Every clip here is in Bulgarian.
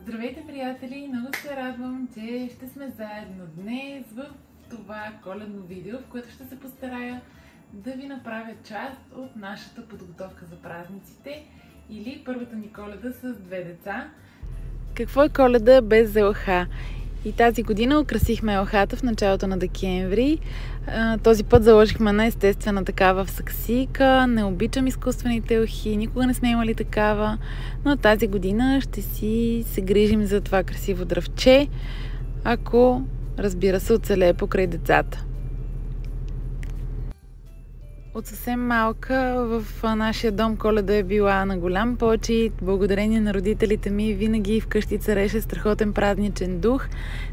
Здравейте, приятели! Много се радвам, че ще сме заедно днес в това коледно видео, в което ще се постарая да ви направя част от нашата подготовка за празниците или първата ни Коледа с две деца. Какво е Коледа без ЛХ? И тази година украсихме елхата в началото на декември. Този път заложихме на естествена такава в саксийка. Не обичам изкуствените елхи, никога не сме имали такава. Но тази година ще си се грижим за това красиво дръвче, ако, разбира се, оцелее покрай децата. От съвсем малка в нашия дом Коледа е била на голям почит. Благодарение на родителите ми винаги вкъщи цареше страхотен празничен дух.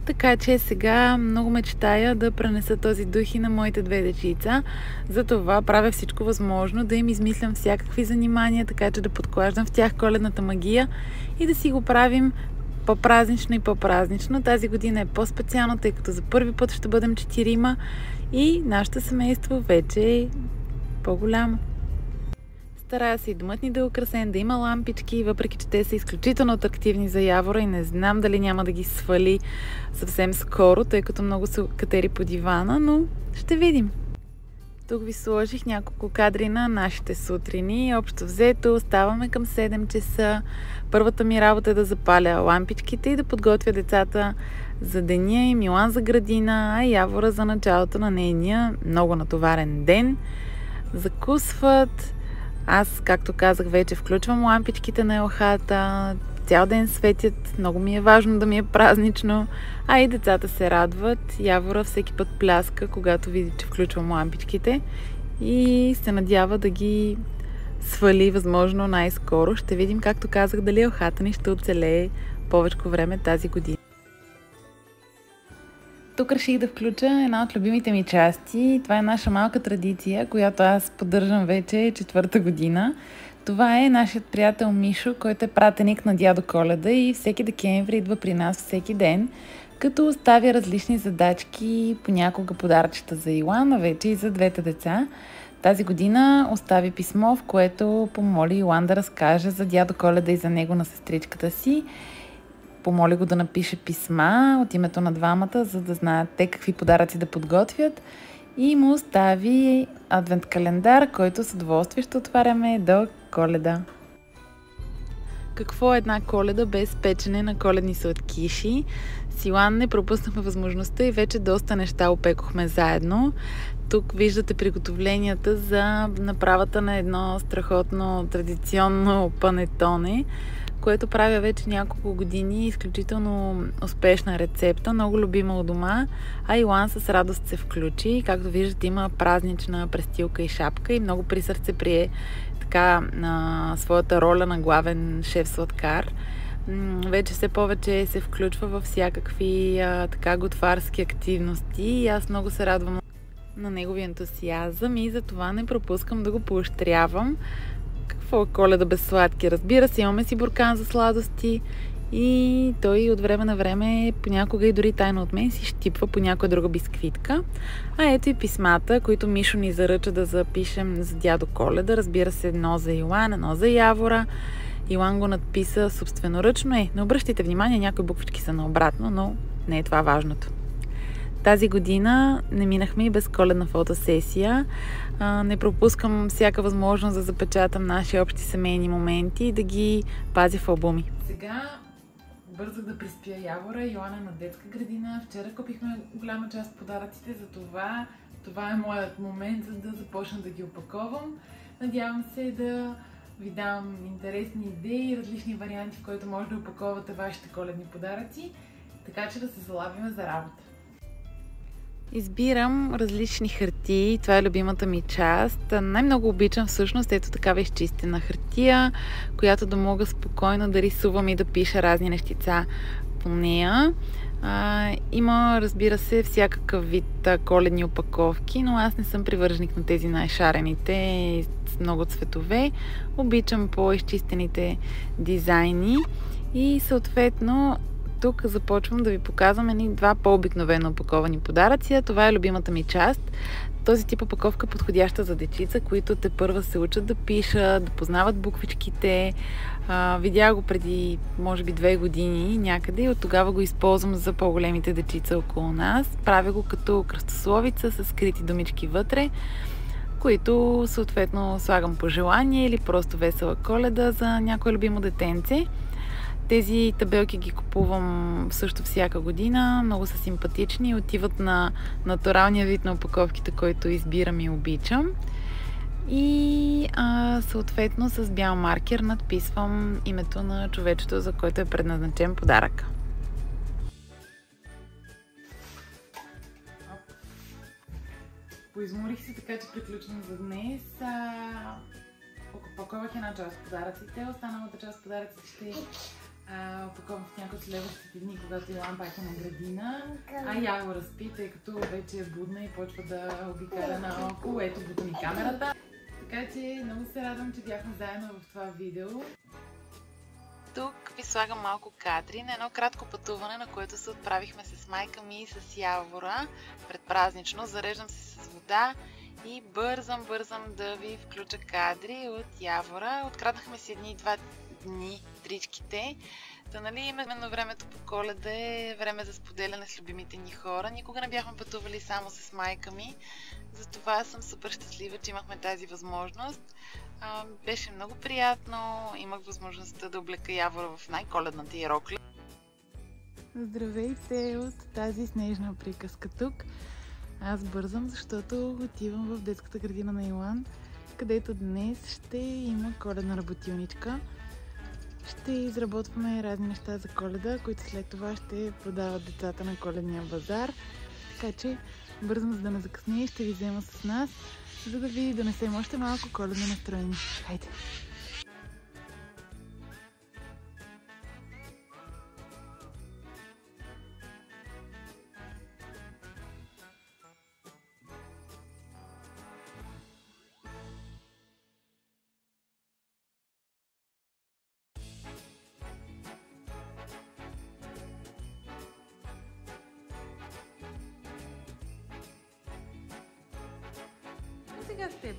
Така че сега много мечтая да пренеса този дух и на моите две дечица. Затова правя всичко възможно да им измислям всякакви занимания, така че да подклаждам в тях коледната магия и да си го правим по-празнично и по-празнично. Тази година е по-специално, тъй като за първи път ще бъдем 4 и нашето семейство вече е по-голямо. Старая се и домът ни да е украсен, да има лампички, въпреки че те са изключително атрактивни за Явора и не знам дали няма да ги свали съвсем скоро, тъй като много се катери по дивана, но ще видим. Тук ви сложих няколко кадри на нашите сутрини. Общо взето ставаме към 7 часа. Първата ми работа е да запаля лампичките и да подготвя децата за деня и Милан за градина, а Явора за началото на нейния много натоварен ден. Закусват. Аз, както казах, вече включвам лампичките на елхата. Цял ден светят. Много ми е важно да ми е празнично. А и децата се радват. Явора всеки път пляска, когато види, че включвам лампичките. И се надява да ги свали възможно най-скоро. Ще видим, както казах, дали елхата ни ще оцелее повече време тази година. Тук реших да включа една от любимите ми части. Това е наша малка традиция, която аз поддържам вече 4-та година. Това е нашият приятел Мишо, който е пратеник на дядо Коледа и всеки декември идва при нас всеки ден, като оставя различни задачки, понякога подаръчета за Илан, а вече и за двете деца. Тази година остави писмо, в което помоли Илан да разкаже за дядо Коледа и за него на сестричката си. Помоли го да напише писма от името на двамата, за да знаят те какви подаръци да подготвят. И му остави адвент календар, който с удоволствие ще отваряме до Коледа. Какво е една Коледа без печене на коледни сладкиши? С Илан не пропуснахме възможността и вече доста неща опекохме заедно. Тук виждате приготовленията за направата на едно страхотно традиционно панетоне, което правя вече няколко години. Изключително успешна рецепта, много любима у дома, а Илан с радост се включи. Както виждате, има празнична престилка и шапка и много при сърце прие така на своята роля на главен шеф-сладкар. Вече все повече се включва във всякакви така готварски активности и аз много се радвам на неговия ентусиазъм и затова не пропускам да го поощрявам. Какво е Коледа без сладки? Разбира се, имаме си буркан за сладости и той от време на време, понякога и дори тайно от мен, си щипва по някоя друга бисквитка. А ето и писмата, които Мишо ни заръча да запишем за дядо Коледа. Разбира се, едно за Илан, едно за Явора. Илан го надписа собственоръчно. Не обръщайте внимание, някои буквички са наобратно, но не е това важното. Тази година не минахме и без коледна фотосесия. Не пропускам всяка възможност да запечатам наши общи семейни моменти и да ги пазя в албуми. Сега бързах да приспя Явора. Йоана е на детска градина. Вчера купихме голяма част от подаръците, затова това е моят момент, за да започна да ги опаковам. Надявам се да ви дам интересни идеи и различни варианти, в които може да опаковате вашите коледни подаръци, така че да се залавим за работа. Избирам различни хартии. Това е любимата ми част. Най-много обичам всъщност ето такава изчистена хартия, която да мога спокойно да рисувам и да пиша разни нещица по нея. Има, разбира се, всякакъв вид коледни опаковки, но аз не съм привърженик на тези най-шарените с много цветове. Обичам по-изчистените дизайни и съответно тук започвам да ви показвам едни два по-обикновено опаковани подаръци. Това е любимата ми част. Този тип опаковка е подходяща за дечица, които тепърва се учат да пишат, да познават буквичките. Видях го преди, може би, 2 години някъде и от тогава го използвам за по-големите дечица около нас. Правя го като кръстословица с скрити думички вътре, които съответно слагам по желание или просто весела Коледа за някое любимо детенце. Тези табелки ги купувам също всяка година. Много са симпатични и отиват на натуралния вид на опаковките, който избирам и обичам. И съответно с бял маркер надписвам името на човечето, за който е предназначен подарък. Поизморих се, така че приключвам за днес. Опаковах една част от подаръците. Останалата част от подаръците ще опаковам в някои от следващите дни, когато Илан пак е на градина. Я го разпи, тъй като вече е будна и почва да обикаля наоколо. Ето, бута ми камерата. Така че много се радвам, че бяхме заедно в това видео. Тук ви слагам малко кадри на едно кратко пътуване, на което се отправихме с майка ми и с Явора предпразнично. Зареждам се с вода и бързам да ви включа кадри от Явора. Откраднахме си едни-два дни тричките. Та, нали, именно времето по Коледа е време за споделяне с любимите ни хора. Никога не бяхме пътували само с майка ми. Затова съм супер щастлива, че имахме тази възможност. Беше много приятно. Имах възможността да облека Явора в най-коледната й рокля. Здравейте от тази снежна приказка тук. Аз бързам, защото отивам в детската градина на Илан, където днес ще има коледна работилничка. Ще изработваме разни неща за Коледа, които след това ще продават децата на коледния базар. Така че бързам, за да не закъсня, и ще ви взема с нас, за да ви донесем още малко коледно настроение. Хайде! Сега с теб.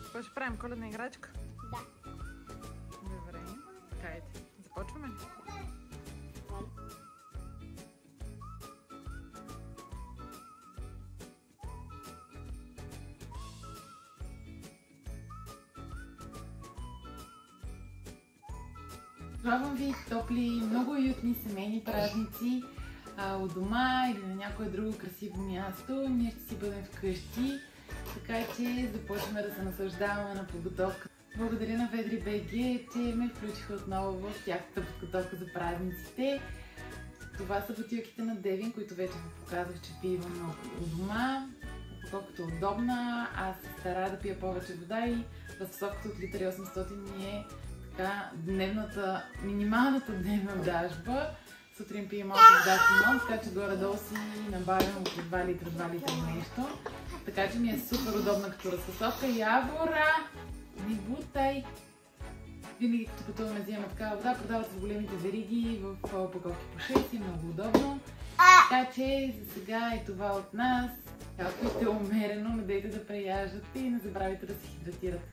Какво ще правим? Коледна играчка? Да. Добре. Хайде. Започваме ли? Пожелавам ви топли, много уютни семейни празници у дома или на някое друго красиво място. Ние ще си бъдем вкъщи, така че започваме да се наслаждаваме на подготовка. Благодаря на Ведри БГ, че ме включиха отново в тяхната подготовка за празниците. Това са бутилките на Девин, които вече ви показах, че пивам у дома. Опаковката е удобна, аз се старая да пия повече вода и разфасовката от литър 800 ми е така минималната дневна дажба. Сутрин пия малко вода с лимон, така че горе-долу си набавям около 2 литра нещо. Така че ми е супер удобна като разфасовка. Явора! Не бутай! Винаги като пътуваме взимаме такава вода, продават в големите вериги в опаковки по 6 и много удобно. Така че за сега е това от нас. Както сте умерено, не дейте да преяждате и не забравяйте да се хидратирате.